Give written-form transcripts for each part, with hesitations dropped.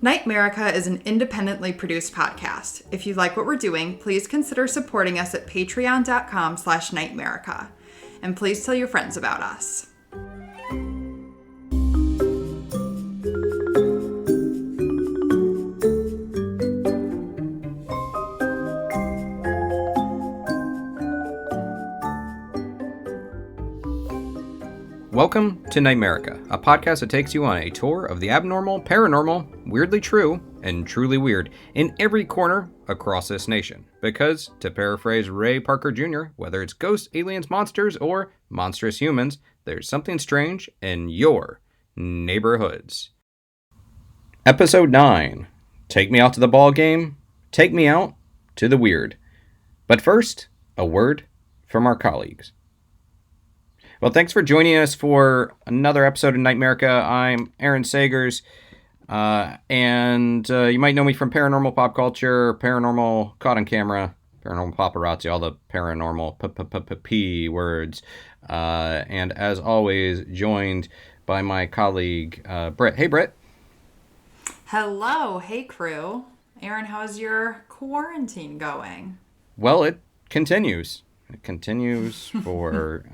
NightMerica is an independently produced podcast. If you like what we're doing, please consider supporting us at patreon.com/NightMerica. And please tell your friends about us. Welcome to NightMerica, a podcast that takes you on a tour of the abnormal, paranormal, weirdly true, and truly weird in every corner across this nation. Because, to paraphrase Ray Parker Jr., whether it's ghosts, aliens, monsters, or monstrous humans, there's something strange in your neighborhoods. Episode 9. Take me out to the ball game. Take me out to the weird. But first, a word from our colleagues. Well, thanks for joining us for another episode of NightMerica. I'm Aaron Sagers, and you might know me from paranormal pop culture, paranormal caught on camera, paranormal paparazzi, all the paranormal P words. And as always, joined by my colleague, Britt. Hey, Britt. Hello. Hey, crew. Aaron, how's your quarantine going? Well, it continues. It continues for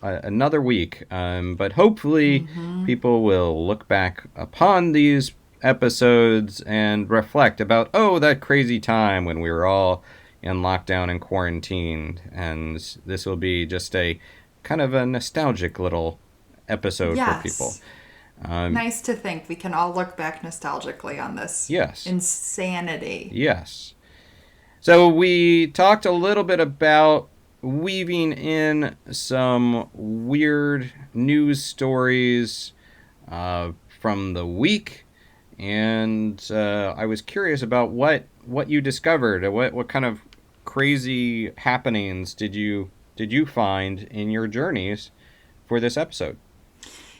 another week, but hopefully people will look back upon these episodes and reflect about, that crazy time when we were all in lockdown and quarantined, and this will be just a kind of a nostalgic little episode for people. Nice to think we can all look back nostalgically on this insanity. Yes. So we talked a little bit about weaving in some weird news stories from the week, and I was curious about what you discovered. What kind of crazy happenings did you find in your journeys for this episode?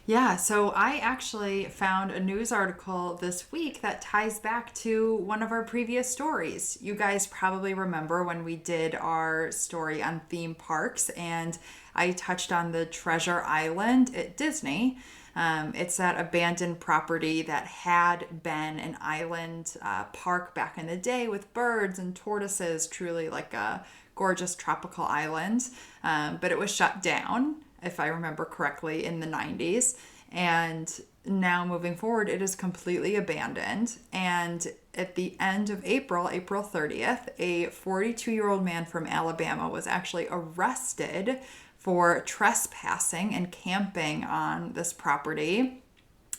Yeah, so I actually found a news article this week that ties back to one of our previous stories. You guys probably remember when we did our story on theme parks, and I touched on the Treasure Island at Disney. It's that abandoned property that had been an island park back in the day with birds and tortoises, truly like a gorgeous tropical island. But it was shut down, if I remember correctly, in the 90s. And now moving forward, it is completely abandoned. And at the end of April 30th, a 42-year-old man from Alabama was actually arrested for trespassing and camping on this property.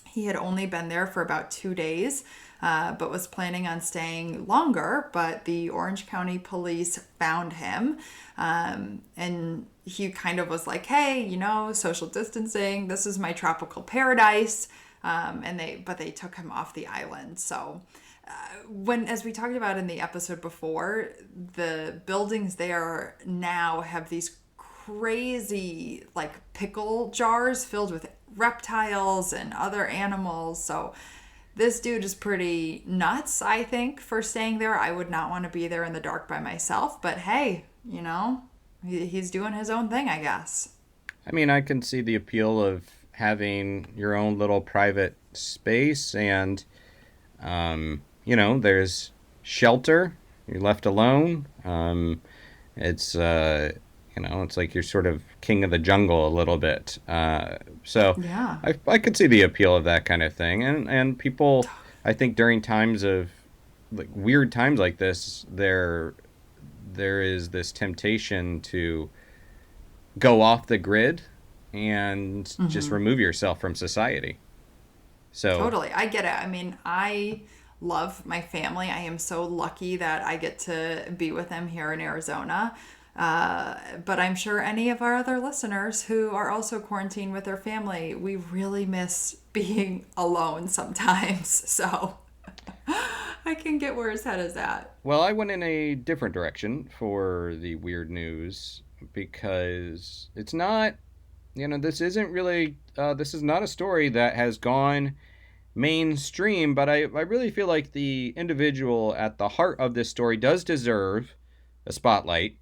He had only been there for about 2 days, but was planning on staying longer. But the Orange County Police found him, and he kind of was like, hey, social distancing, this is my tropical paradise. But they took him off the island. So as we talked about in the episode before, the buildings there now have these crazy like pickle jars filled with reptiles and other animals. So this dude is pretty nuts, I think, for staying there. I would not want to be there in the dark by myself, but hey, he's doing his own thing, I guess. I mean, I can see the appeal of having your own little private space, and there's shelter. You're left alone. It's it's like you're sort of king of the jungle a little bit. So yeah. I could see the appeal of that kind of thing. And people, I think during times of like weird times like this, there is this temptation to go off the grid and just remove yourself from society. So totally. I get it. I mean, I love my family. I am so lucky that I get to be with them here in Arizona. But I'm sure any of our other listeners who are also quarantined with their family, we really miss being alone sometimes. So I can get where his head is at. Well, I went in a different direction for the weird news because it's not, this isn't really, this is not a story that has gone mainstream, but I really feel like the individual at the heart of this story does deserve a spotlight.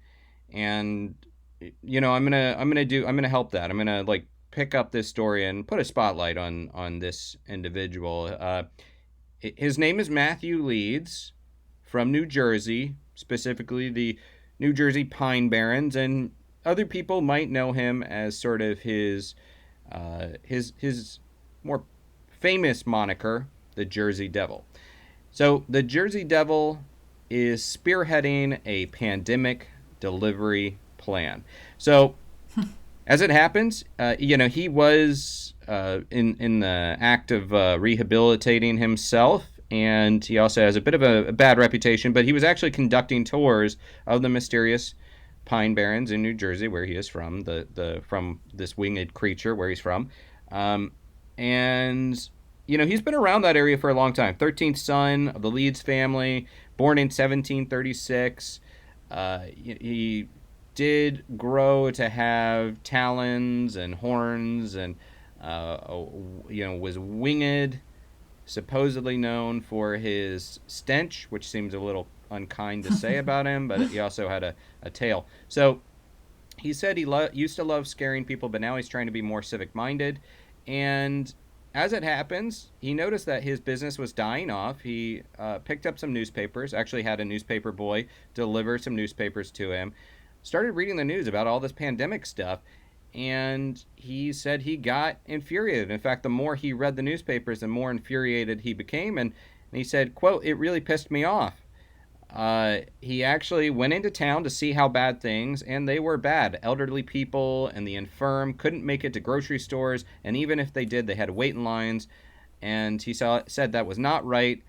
And I'm gonna help that. I'm gonna pick up this story and put a spotlight on this individual. his name is Matthew Leeds from New Jersey, specifically the New Jersey Pine Barrens, and other people might know him as sort of his more famous moniker, the Jersey Devil. So the Jersey Devil is spearheading a pandemic delivery plan. So as it happens, he was in the act of rehabilitating himself, and he also has a bit of a bad reputation. But he was actually conducting tours of the mysterious Pine Barrens in New Jersey, where he is from, from this winged creature where he's from, and he's been around that area for a long time. 13th son of the Leeds family, born in 1736. He did grow to have talons and horns, and was winged, supposedly known for his stench, which seems a little unkind to say about him, but he also had a tail. So he said he used to love scaring people, but now he's trying to be more civic-minded. And as it happens, he noticed that his business was dying off. He picked up some newspapers, actually had a newspaper boy deliver some newspapers to him, started reading the news about all this pandemic stuff, and he said he got infuriated. In fact, the more he read the newspapers, the more infuriated he became, and he said, quote, "It really pissed me off." He actually went into town to see how bad things, and they were bad. Elderly people and the infirm couldn't make it to grocery stores, and even if they did, they had to wait in lines, and he said that was not right.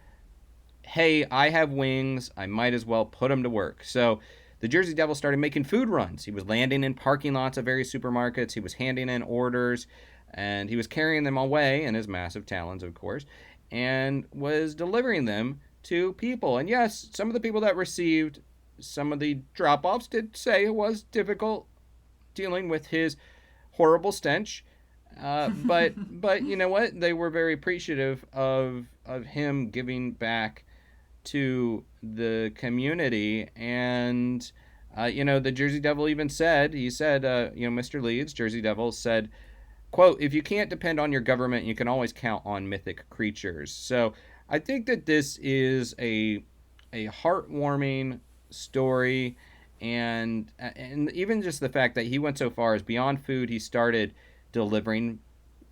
Hey, I have wings. I might as well put them to work. So the Jersey Devil started making food runs. He was landing in parking lots of various supermarkets. He was handing in orders, and he was carrying them away in his massive talons, of course, and was delivering them to people. And yes, some of the people that received some of the drop-offs did say it was difficult dealing with his horrible stench. But you know what? They were very appreciative of him giving back to the community. And the Jersey Devil even said, Mr. Leeds, Jersey Devil, said, quote, "If you can't depend on your government, you can always count on mythic creatures." So I think that this is a heartwarming story, and even just the fact that he went so far as beyond food. He started delivering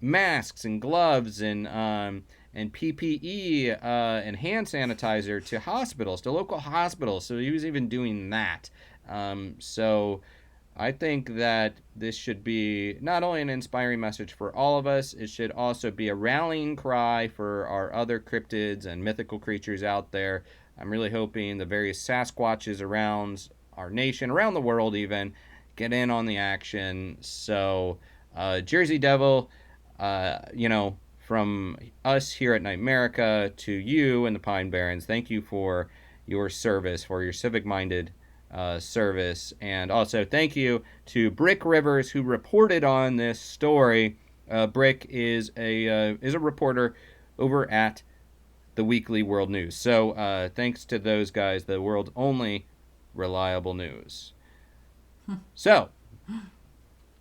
masks and gloves and PPE and hand sanitizer to hospitals, to local hospitals. So he was even doing that. So I think that this should be not only an inspiring message for all of us, it should also be a rallying cry for our other cryptids and mythical creatures out there. I'm really hoping the various Sasquatches around our nation, around the world even, get in on the action. So, Jersey Devil, from us here at NightMerica to you and the Pine Barrens, thank you for your service, for your civic-minded service. And also thank you to Brick Rivers, who reported on this story. Brick is a reporter over at the Weekly World News. So thanks to those guys, the world's only reliable news. So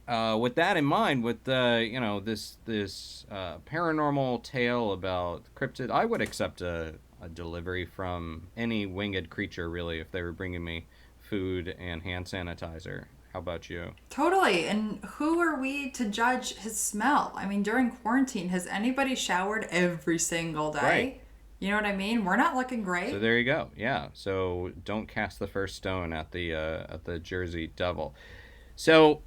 with that in mind, with this paranormal tale about cryptid, I would accept a delivery from any winged creature, really, if they were bringing me food and hand sanitizer. How about you? Totally. And who are we to judge his smell? I mean, during quarantine, has anybody showered every single day? Right. You know what I mean? We're not looking great. So there you go. Yeah. So don't cast the first stone at the Jersey Devil. So,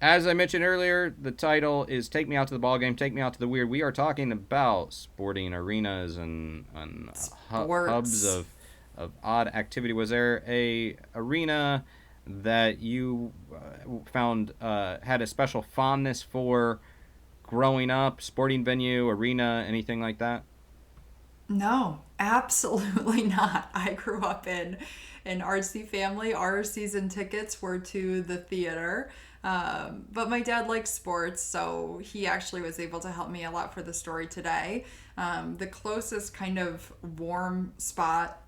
as I mentioned earlier, the title is "Take Me Out to the Ball Game, Take Me Out to the Weird." We are talking about sporting arenas and hubs of odd activity. Was there a arena that you found had a special fondness for growing up? Sporting venue, arena, anything like that? No, absolutely not. I grew up in an artsy family. Our season tickets were to the theater. But my dad likes sports, so he actually was able to help me a lot for the story today. The closest kind of warm spot,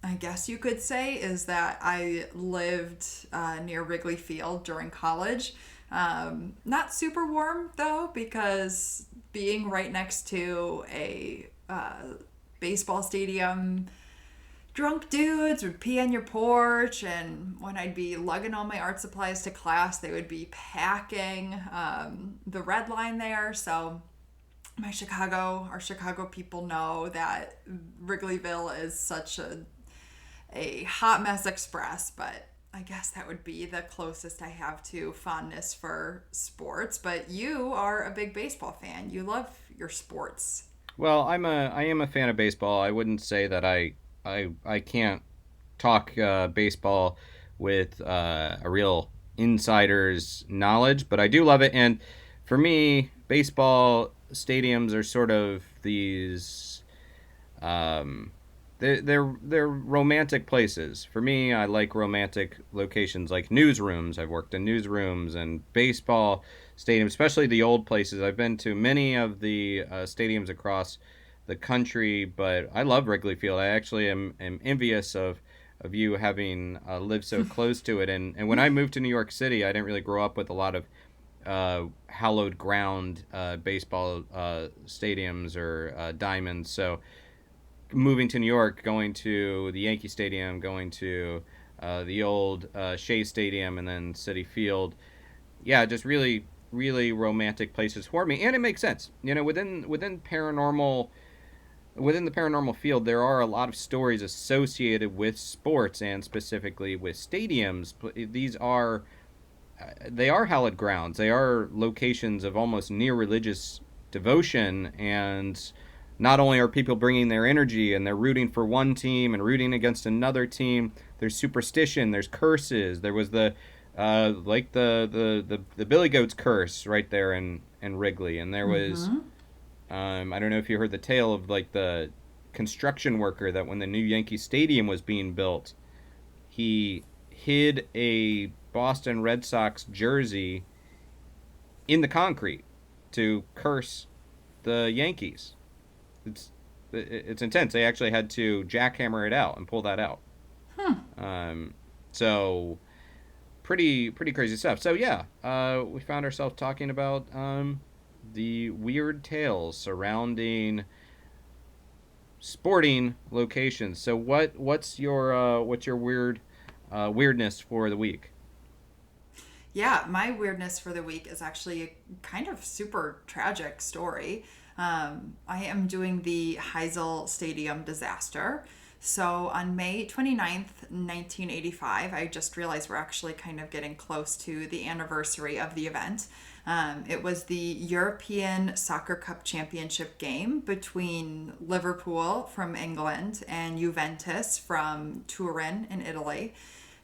I guess you could say, is that I lived near Wrigley Field during college. Not super warm, though, because being right next to a baseball stadium drunk dudes would pee on your porch, and when I'd be lugging all my art supplies to class, they would be packing the red line there. So our Chicago people know that Wrigleyville is such a hot mess express, but I guess that would be the closest I have to fondness for sports. But you are a big baseball fan. You love your sports. Well, I am a fan of baseball. I wouldn't say that I can't talk baseball with a real insider's knowledge, but I do love it. And for me, baseball stadiums are sort of these um, they're romantic places. For me, I like romantic locations like newsrooms. I've worked in newsrooms and baseball stadiums, especially the old places. I've been to many of the stadiums across the country, but I love Wrigley Field. I actually am envious of you having lived so close to it. And when I moved to New York City, I didn't really grow up with a lot of hallowed ground baseball stadiums or diamonds. So moving to New York, going to the Yankee Stadium, going to the old Shea Stadium, and then Citi Field, yeah, just really, really romantic places for me. And it makes sense. You know, within the paranormal field, there are a lot of stories associated with sports and specifically with stadiums. These are they are hallowed grounds. They are locations of almost near religious devotion, and not only are people bringing their energy and they're rooting for one team and rooting against another team, there's superstition, there's curses. There was the like the Billy Goats curse right there in Wrigley, and there was Mm-hmm. I don't know if you heard the tale of like the construction worker that when the new Yankee Stadium was being built, he hid a Boston Red Sox jersey in the concrete to curse the Yankees. It's it's intense. They actually had to jackhammer it out and pull that out. Um, so pretty crazy stuff. So yeah, we found ourselves talking about the weird tales surrounding sporting locations. So what's your weirdness for the week? Yeah, my weirdness for the week is actually a kind of super tragic story. I am doing the Heysel Stadium disaster. So on May 29th, 1985, I just realized we're actually kind of getting close to the anniversary of the event. It was the European Soccer Cup Championship game between Liverpool from England and Juventus from Turin in Italy,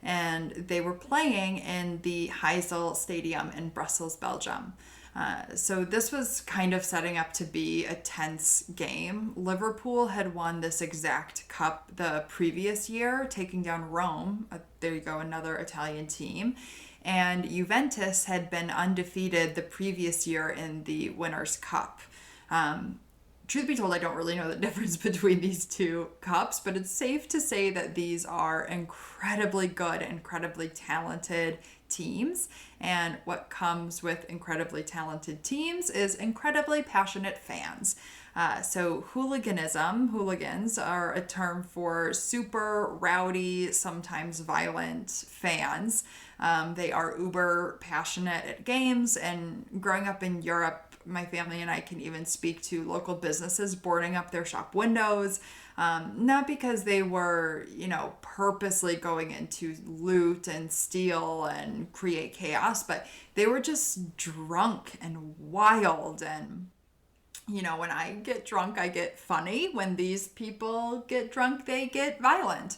and they were playing in the Heysel Stadium in Brussels, Belgium. So this was kind of setting up to be a tense game. Liverpool had won this exact cup the previous year, taking down Rome. There you go, another Italian team. And Juventus had been undefeated the previous year in the Winners' Cup. Truth be told, I don't really know the difference between these two cups, but it's safe to say that these are incredibly good, incredibly talented teams. And what comes with incredibly talented teams is incredibly passionate fans. So hooligans are a term for super rowdy, sometimes violent fans. They are uber passionate at games, and growing up in Europe, my family and I can even speak to local businesses boarding up their shop windows, not because they were, purposely going in to loot and steal and create chaos, but they were just drunk and wild. And, when I get drunk, I get funny. When these people get drunk, they get violent.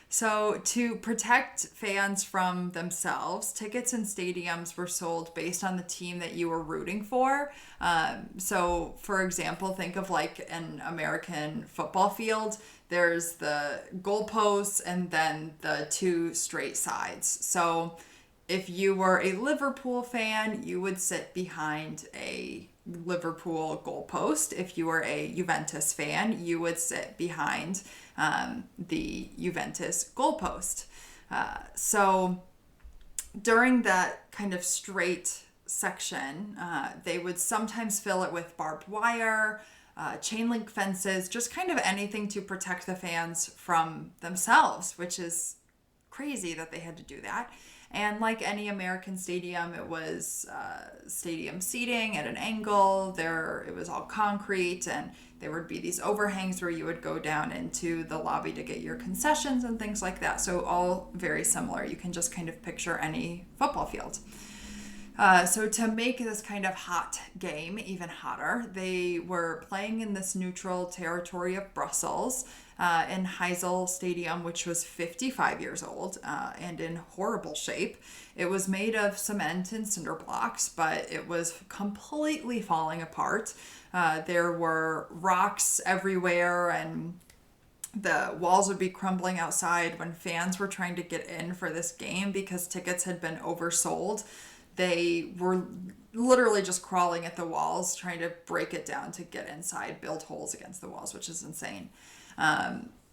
So, to protect fans from themselves, tickets in stadiums were sold based on the team that you were rooting for. So, for example, think of like an American football field. There's the goalposts and then the two straight sides. So, if you were a Liverpool fan, you would sit behind a Liverpool goalpost. If you were a Juventus fan, you would sit behind the Juventus goalpost. So during that kind of straight section, they would sometimes fill it with barbed wire. chain link fences, just kind of anything to protect the fans from themselves, which is crazy that they had to do that. And like any American stadium, it was stadium seating at an angle. It was all concrete, and there would be these overhangs where you would go down into the lobby to get your concessions and things like that. So all very similar. You can just kind of picture any football field. So to make this kind of hot game even hotter, they were playing in this neutral territory of Brussels in Heysel Stadium, which was 55 years old and in horrible shape. It was made of cement and cinder blocks, but it was completely falling apart. There were rocks everywhere, and the walls would be crumbling outside when fans were trying to get in for this game because tickets had been oversold. They were literally just crawling at the walls, trying to break it down to get inside, build holes against the walls, which is insane.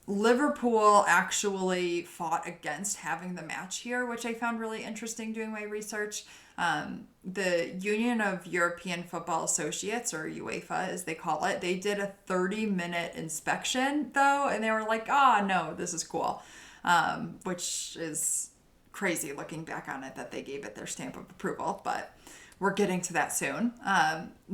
Liverpool actually fought against having the match here, which I found really interesting doing my research. The Union of European Football Associates, or UEFA as they call it, they did a 30-minute inspection though, and they were like, no, this is cool, which is crazy looking back on it that they gave it their stamp of approval, but we're getting to that soon.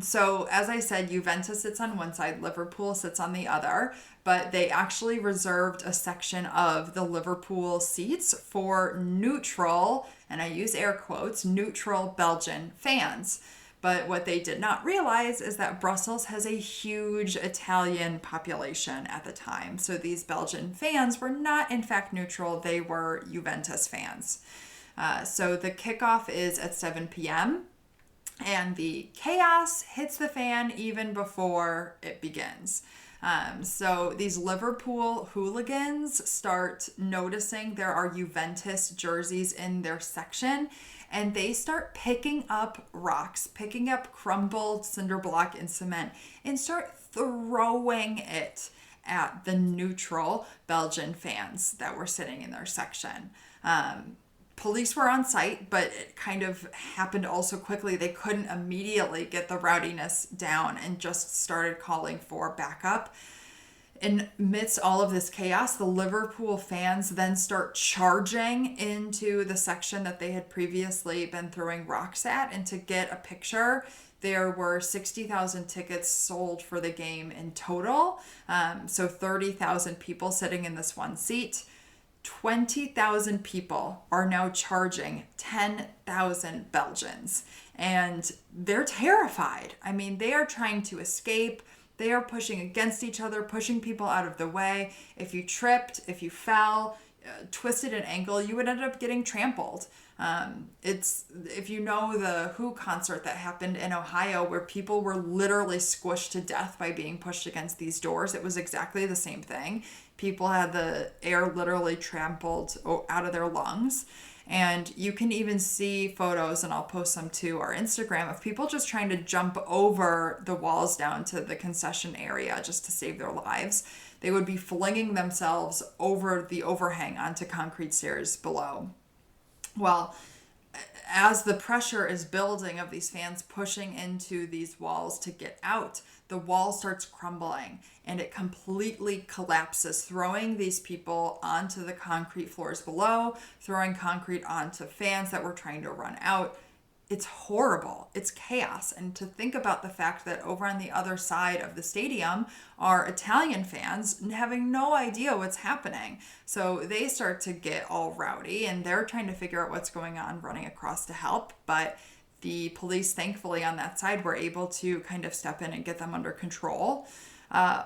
So as I said, Juventus sits on one side, Liverpool sits on the other, but they actually reserved a section of the Liverpool seats for neutral, and I use air quotes, neutral Belgian fans. But what they did not realize is that Brussels has a huge Italian population at the time. So these Belgian fans were not, in fact, neutral. They were Juventus fans. So the kickoff is at 7 p.m. and the chaos hits the fan even before it begins. So these Liverpool hooligans start noticing there are Juventus jerseys in their section, and they start picking up rocks, picking up crumbled cinder block and cement, and start throwing it at the neutral Belgian fans that were sitting in their section. Police were on site, but it kind of happened also quickly. They couldn't immediately get the rowdiness down and just started calling for backup. Amidst all of this chaos, the Liverpool fans then start charging into the section that they had previously been throwing rocks at. And to get a picture, there were 60,000 tickets sold for the game in total. So 30,000 people sitting in this one seat. 20,000 people are now charging 10,000 Belgians, and they're terrified. I mean, they are trying to escape. They are pushing against each other, pushing people out of the way. If you tripped, if you fell, twisted an ankle, you would end up getting trampled. If you know the Who concert that happened in Ohio where people were literally squished to death by being pushed against these doors, it was exactly the same thing. People had the air literally trampled out of their lungs. And you can even see photos, and I'll post some to our Instagram, of people just trying to jump over the walls down to the concession area just to save their lives. They would be flinging themselves over the overhang onto concrete stairs below. Well, as the pressure is building of these fans pushing into these walls to get out, the wall starts crumbling and it completely collapses, throwing these people onto the concrete floors below, throwing concrete onto fans that were trying to run out. It's horrible. It's chaos. And to think about the fact that over on the other side of the stadium are Italian fans having no idea what's happening. So they start to get all rowdy and they're trying to figure out what's going on, running across to help. But the police, thankfully, on that side were able to kind of step in and get them under control.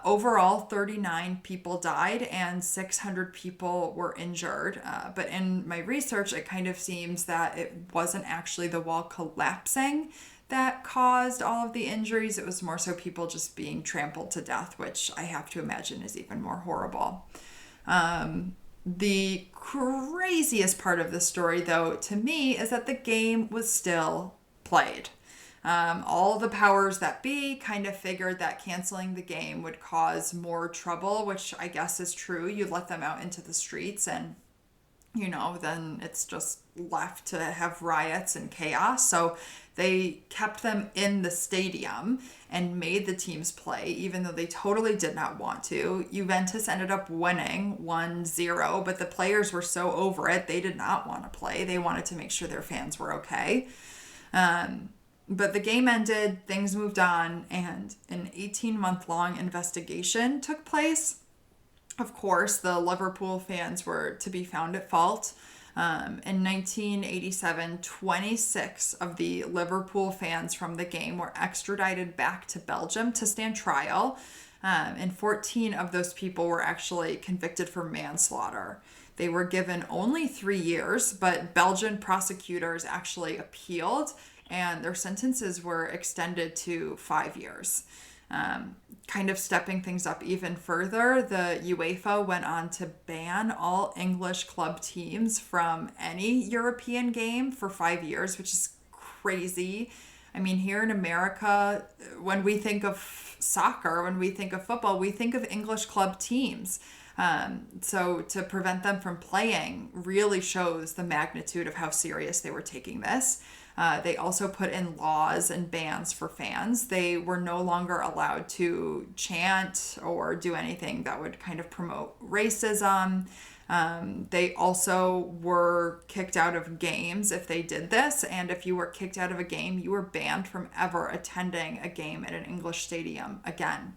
Overall, 39 people died and 600 people were injured. But in my research, it kind of seems that it wasn't actually the wall collapsing that caused all of the injuries. It was more so people just being trampled to death, which I have to imagine is even more horrible. The craziest part of the story, though, to me, is that the game was still played. All the powers that be kind of figured that canceling the game would cause more trouble, which I guess is true. You let them out into the streets and then it's just left to have riots and chaos. So they kept them in the stadium and made the teams play, even though they totally did not want to. Juventus ended up winning 1-0, but the players were so over it, they did not want to play. They wanted to make sure their fans were okay. But the game ended, things moved on, and an 18-month-long investigation took place. Of course, the Liverpool fans were to be found at fault. In 1987, 26 of the Liverpool fans from the game were extradited back to Belgium to stand trial, and 14 of those people were actually convicted for manslaughter. They were given only 3 years, but Belgian prosecutors actually appealed, and their sentences were extended to 5 years. Kind of stepping things up even further, the UEFA went on to ban all English club teams from any European game for 5 years, which is crazy. I mean, here in America, when we think of soccer, when we think of football, we think of English club teams. So to prevent them from playing really shows the magnitude of how serious they were taking this. They also put in laws and bans for fans. They were no longer allowed to chant or do anything that would kind of promote racism. They also were kicked out of games if they did this. And if you were kicked out of a game, you were banned from ever attending a game at an English stadium again.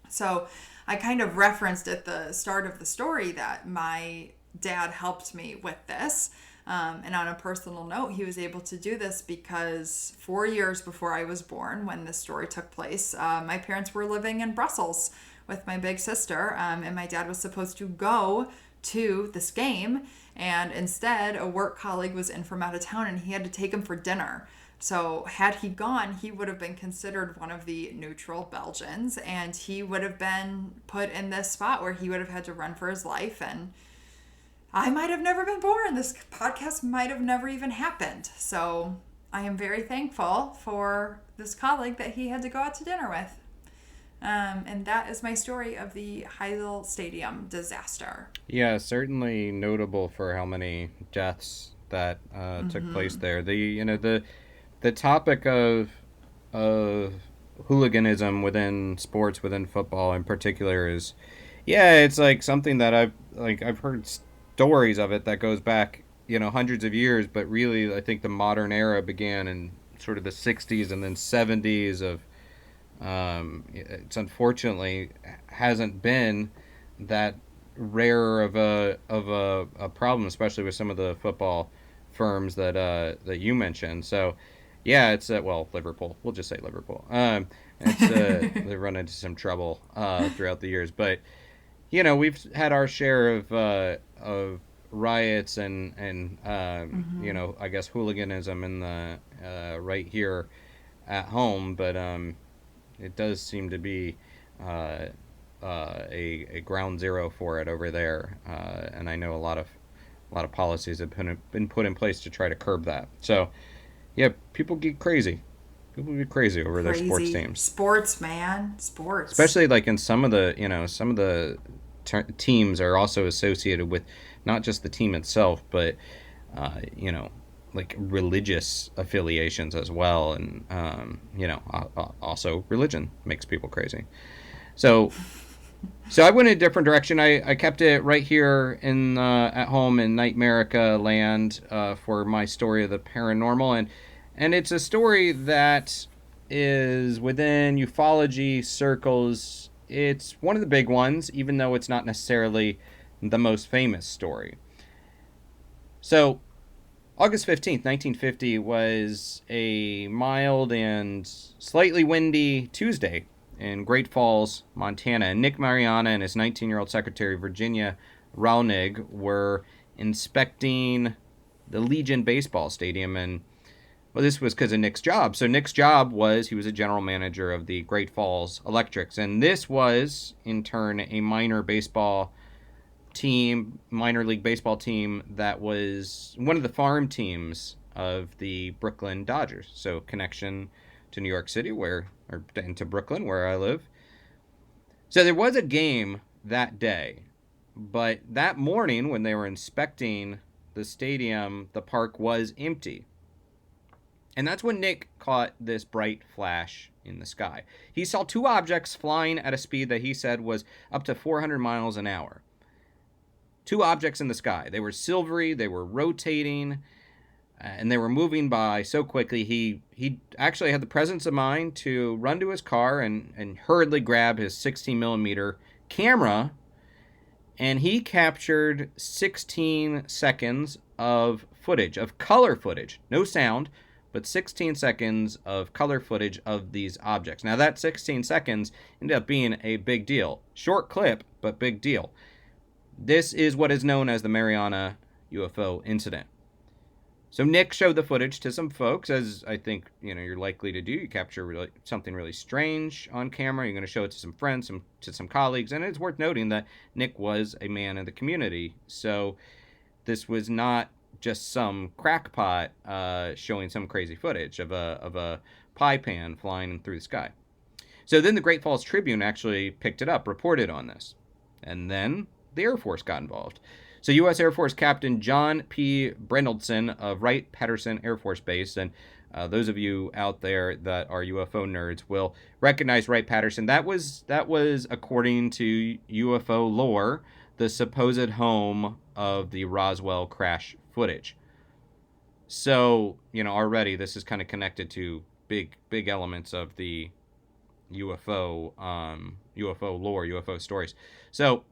So I kind of referenced at the start of the story that my dad helped me with this. And on a personal note, he was able to do this because 4 years before I was born, when this story took place, my parents were living in Brussels with my big sister, and my dad was supposed to go to this game, and instead a work colleague was in from out of town and he had to take him for dinner. So had he gone, he would have been considered one of the neutral Belgians, and he would have been put in this spot where he would have had to run for his life, and I might have never been born. This podcast might have never even happened. So I am very thankful for this colleague that he had to go out to dinner with. And that is my story of the Heysel Stadium disaster. Yeah, certainly notable for how many deaths that took place there. The topic of hooliganism within sports, within football in particular, is it's like something that I've heard stories of it that goes back hundreds of years, but really I think the modern era began in sort of the 60s and then 70s of it's unfortunately hasn't been that rare of a problem, especially with some of the football firms that you mentioned. So it's Liverpool, we'll just say Liverpool. They run into some trouble throughout the years, but we've had our share of riots and I guess hooliganism in the right here at home, but it does seem to be a ground zero for it over there, and I know a lot of policies have been put in place to try to curb that. So people get crazy. People get crazy over their sports teams. Sports, man. Sports. Especially like in some of the teams are also associated with not just the team itself, but like religious affiliations as well, and also religion makes people crazy. So I went in a different direction. I kept it right here in at home in NightMerica land for my story of the paranormal, and it's a story that is within ufology circles. It's one of the big ones, even though it's not necessarily the most famous story. So, August 15th, 1950 was a mild and slightly windy Tuesday in Great Falls, Montana. And Nick Mariana and his 19-year-old secretary, Virginia Raunig, were inspecting the Legion baseball stadium. And, this was because of Nick's job. So Nick's job was he was a general manager of the Great Falls Electrics. And this was, in turn, a minor league baseball team that was one of the farm teams of the Brooklyn Dodgers. So connection to New York City and to Brooklyn, where I live. So there was a game that day, But that morning, when they were inspecting the stadium, the park was empty. And that's when Nick caught this bright flash in the sky. He saw two objects flying at a speed that he said was up to 400 miles an hour. Two objects in the sky. They were silvery, they were rotating, and they were moving by so quickly. He actually had the presence of mind to run to his car and hurriedly grab his 16 millimeter camera, and he captured 16 seconds of footage, of color footage, no sound, but 16 seconds of color footage of these objects. Now, that 16 seconds ended up being a big deal. Short clip, but big deal. This is what is known as the Mariana UFO Incident. So Nick showed the footage to some folks, as I think you're likely to do. You capture something really strange on camera. You're going to show it to some friends, to some colleagues, and it's worth noting that Nick was a man in the community. So this was not just some crackpot showing some crazy footage of a pie pan flying through the sky. So then the Great Falls Tribune actually picked it up, reported on this, and then the Air Force got involved. So U.S. Air Force Captain John P. Brindleson of Wright-Patterson Air Force Base, and those of you out there that are UFO nerds will recognize Wright-Patterson. That was, according to UFO lore, the supposed home of the Roswell crash footage. So, already this is kind of connected to big elements of the UFO lore, UFO stories. So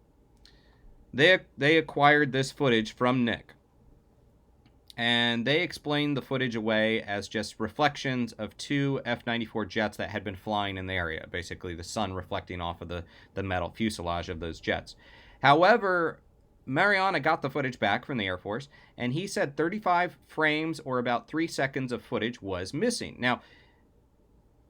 they acquired this footage from Nick, and they explained the footage away as just reflections of two F-94 jets that had been flying in the area, basically the sun reflecting off of the metal fuselage of those jets. However, Mariana got the footage back from the Air Force, and he said 35 frames or about 3 seconds of footage was missing. Now,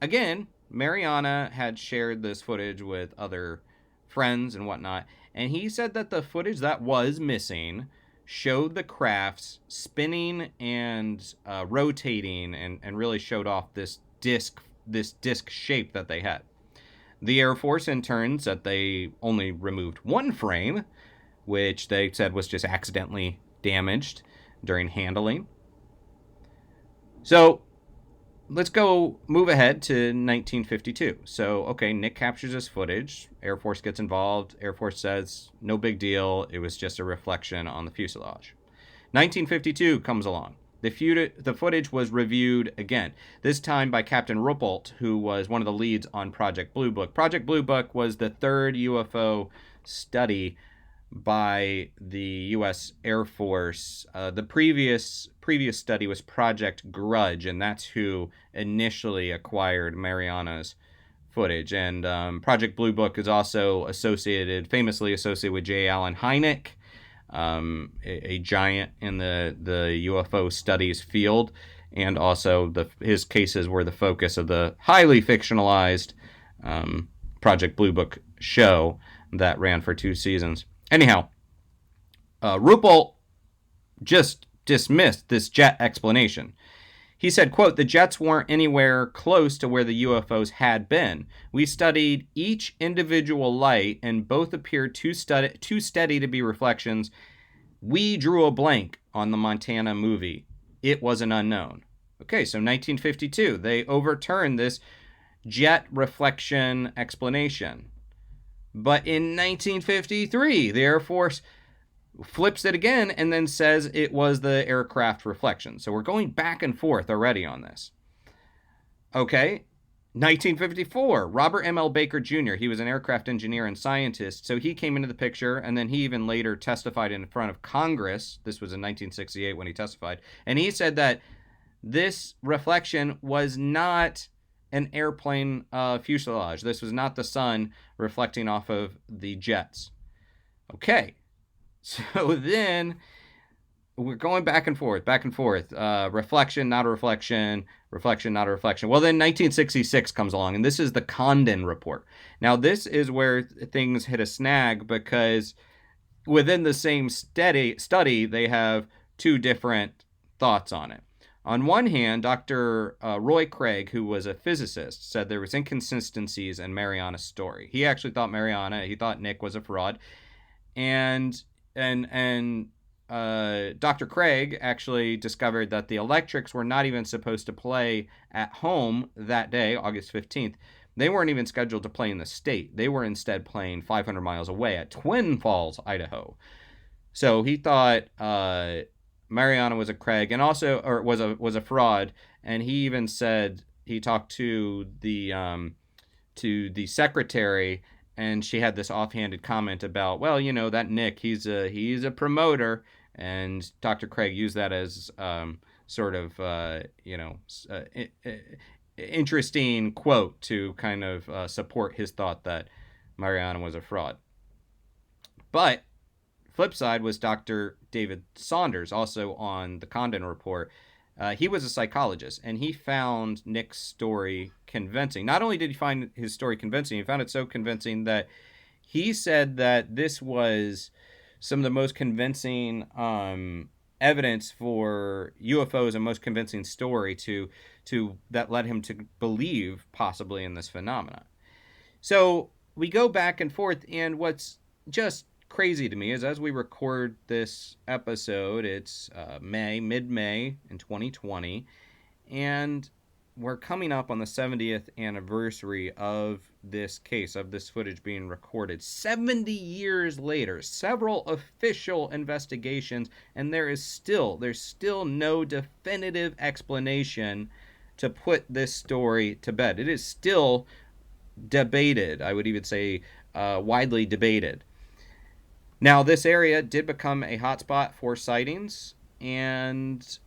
again, Mariana had shared this footage with other friends and whatnot, and he said that the footage that was missing showed the crafts spinning and rotating, and really showed off this disc shape that they had. The Air Force in turn said they only removed one frame, which they said was just accidentally damaged during handling. So let's move ahead to 1952. So, okay, Nick captures this footage. Air Force gets involved. Air Force says, no big deal. It was just a reflection on the fuselage. 1952 comes along. The footage was reviewed again, this time by Captain Ruppelt, who was one of the leads on Project Blue Book. Project Blue Book was the third UFO study by the U.S. Air Force. The previous study was Project Grudge, and that's who initially acquired Mariana's footage. And Project Blue Book is also famously associated with J. Allen Hynek, a giant in the UFO studies field, and also his cases were the focus of the highly fictionalized Project Blue Book show that ran for 2 seasons. Anyhow, Ruppelt just dismissed this jet explanation. He said, quote, "The jets weren't anywhere close to where the UFOs had been. We studied each individual light, and both appeared too steady to be reflections. We drew a blank on the Montana movie. It was an unknown." Okay, so 1952, they overturned this jet reflection explanation. But in 1953, the Air Force flips it again and then says it was the aircraft reflection. So we're going back and forth already on this. Okay, 1954, Robert M.L. Baker Jr., he was an aircraft engineer and scientist, so he came into the picture, and then he even later testified in front of Congress. This was in 1968 when he testified, and he said that this reflection was not an airplane fuselage. This was not the sun reflecting off of the jets. Okay, so then we're going back and forth. Reflection, not a reflection. Reflection, not a reflection. Well, then 1966 comes along, and this is the Condon report. Now, this is where things hit a snag, because within the same study, they have two different thoughts on it. On one hand, Dr. Roy Craig, who was a physicist, said there was inconsistencies in Mariana's story. He actually thought he thought Nick was a fraud. and Dr. Craig actually discovered that the electrics were not even supposed to play at home that day, August 15th. They weren't even scheduled to play in the state. They were instead playing 500 miles away at Twin Falls, Idaho. So he thought Mariana was a Craig, and also, or was a fraud. And he even said he talked to the secretary, and she had this offhanded comment about, well, that Nick, he's a promoter, and Dr. Craig used that as sort of interesting quote to kind of support his thought that Mariana was a fraud. But flip side was Dr. David Saunders, also on the Condon Report. He was a psychologist, and he found Nick's story convincing. Not only did he find his story convincing, he found it so convincing that he said that this was some of the most convincing evidence for UFOs, and most convincing story to that led him to believe possibly in this phenomena. So we go back and forth, and what's just crazy to me is, as we record this episode, it's mid-May in 2020, and we're coming up on the 70th anniversary of this case, of this footage being recorded. 70 years later, several official investigations, and there's still no definitive explanation to put this story to bed. It is still debated. I would even say widely debated. Now, this area did become a hotspot for sightings, and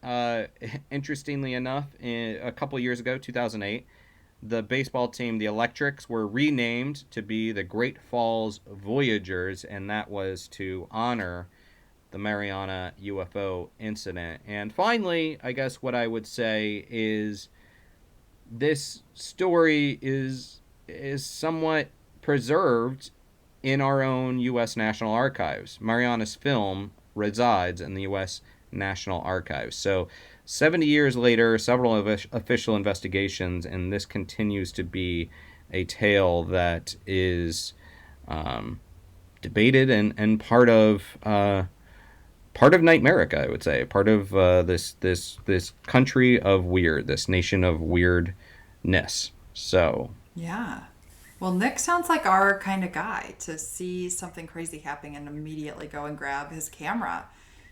interestingly enough, a couple years ago, 2008, the baseball team, the Electrics, were renamed to be the Great Falls Voyagers, and that was to honor the Mariana UFO incident. And finally, I guess what I would say is this story is somewhat preserved in our own U.S. National Archives. Mariana's film resides in the U.S. National Archives. So 70 years later, several official investigations, and this continues to be a tale that is debated and part of NightMerica, I would say, part of this country of weird, this nation of weirdness. So Yeah. Well, Nick sounds like our kind of guy to see something crazy happening and immediately go and grab his camera.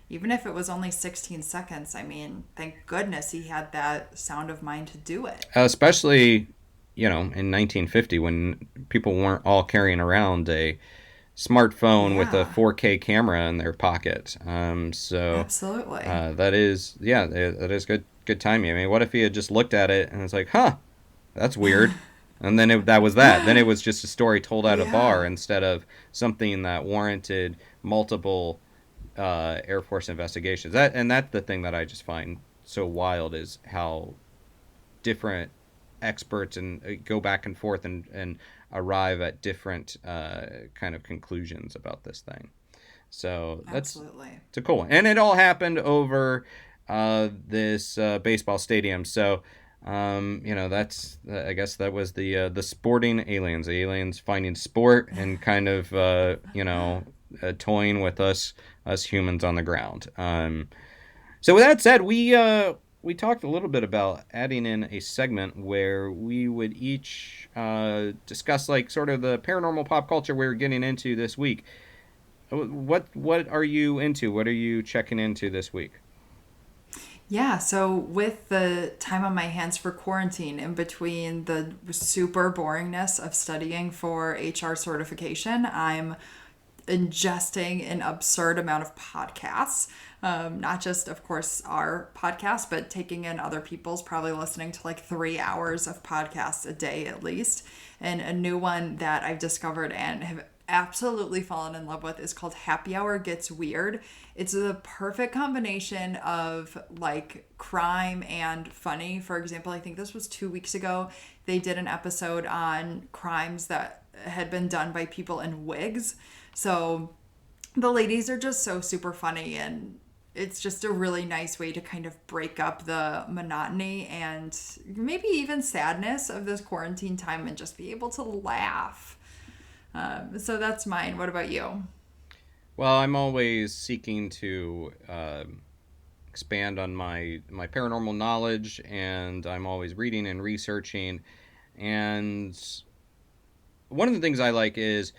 Even if it was only 16 seconds, I mean, thank goodness he had that sound of mind to do it. Especially, in 1950, when people weren't all carrying around a smartphone with a 4K camera in their pocket. Absolutely. That is good timing. I mean, what if he had just looked at it and was like, huh, that's weird. And then that was that. Then it was just a story told at a bar instead of something that warranted multiple Air Force investigations. That's the thing that I just find so wild, is how different experts and go back and forth and arrive at different kind of conclusions about this thing. So it's a cool one. And it all happened over this baseball stadium. So that's I guess that was the sporting aliens. The aliens finding sport and kind of toying with us humans on the ground. So with that said, we talked a little bit about adding in a segment where we would each discuss like sort of the paranormal pop culture we're getting into this week. What are you into? What are you checking into this week? Yeah, so with the time on my hands for quarantine, in between the super boringness of studying for HR certification, I'm ingesting an absurd amount of podcasts. Not just, of course, our podcast, but taking in other people's, probably listening to like 3 hours of podcasts a day at least. And a new one that I've discovered and have absolutely fallen in love with is called Happy Hour Gets Weird. It's the perfect combination of like crime and funny. For example, I think this was 2 weeks ago, they did an episode on crimes that had been done by people in wigs. So the ladies are just so super funny, and it's just a really nice way to kind of break up the monotony and maybe even sadness of this quarantine time and just be able to laugh. So that's mine. What about you? Well, I'm always seeking to expand on my paranormal knowledge, and I'm always reading and researching. And one of the things I like is,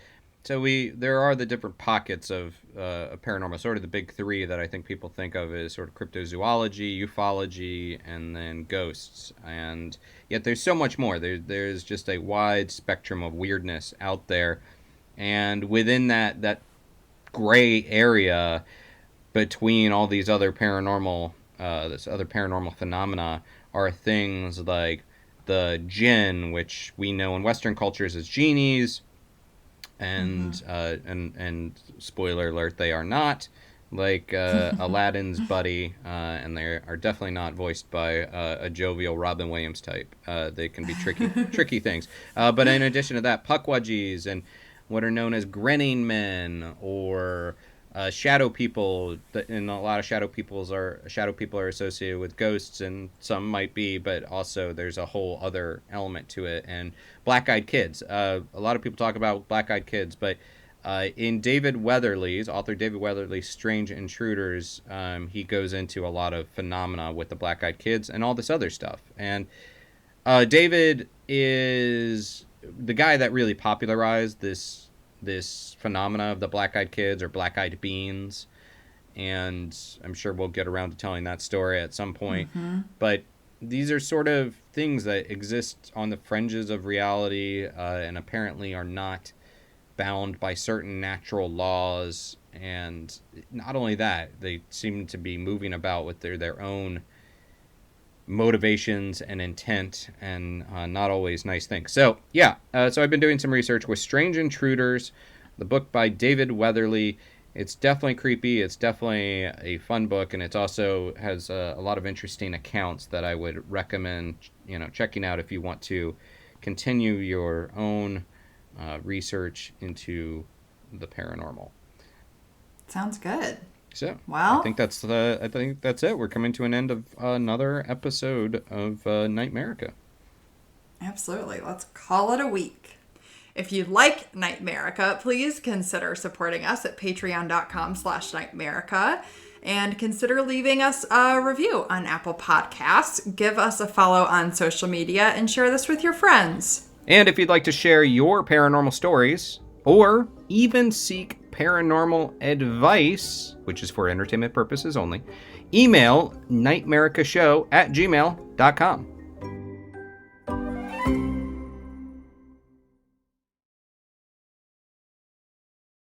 there are the different pockets of paranormal, sort of the big three that I think people think of as sort of cryptozoology, ufology, and then ghosts. And yet there's so much more. There's just a wide spectrum of weirdness out there, and within that gray area between all these other paranormal this other paranormal phenomena are things like the jinn, which we know in Western cultures as genies, and and spoiler alert, they are not like Aladdin's buddy, and they are definitely not voiced by a jovial Robin Williams type. They can be tricky things. But in addition to that, Pukwudgies and what are known as grinning men, or shadow people, and a lot of shadow people are associated with ghosts, and some might be, but also there's a whole other element to it. And black-eyed kids. A lot of people talk about black-eyed kids, but in author David Weatherly's Strange Intruders, he goes into a lot of phenomena with the black-eyed kids and all this other stuff. And David is the guy that really popularized this phenomena of the black-eyed kids, or black-eyed beings, and I'm sure we'll get around to telling that story at some point. But these are sort of things that exist on the fringes of reality, and apparently are not bound by certain natural laws. And not only that, they seem to be moving about with their own motivations and intent, and not always nice things. So so I've been doing some research with Strange Intruders, the book by David Weatherly. It's definitely creepy. It's definitely a fun book, and it also has a lot of interesting accounts that I would recommend checking out if you want to continue your own research into the paranormal. Sounds good. So, well, I think that's it. We're coming to an end of another episode of NightMerica. Absolutely. Let's call it a week. If you like NightMerica, please consider supporting us at patreon.com/NightMerica, and consider leaving us a review on Apple Podcasts. Give us a follow on social media, and share this with your friends. And if you'd like to share your paranormal stories, or even seek paranormal advice, which is for entertainment purposes only, email nightmericashow@gmail.com.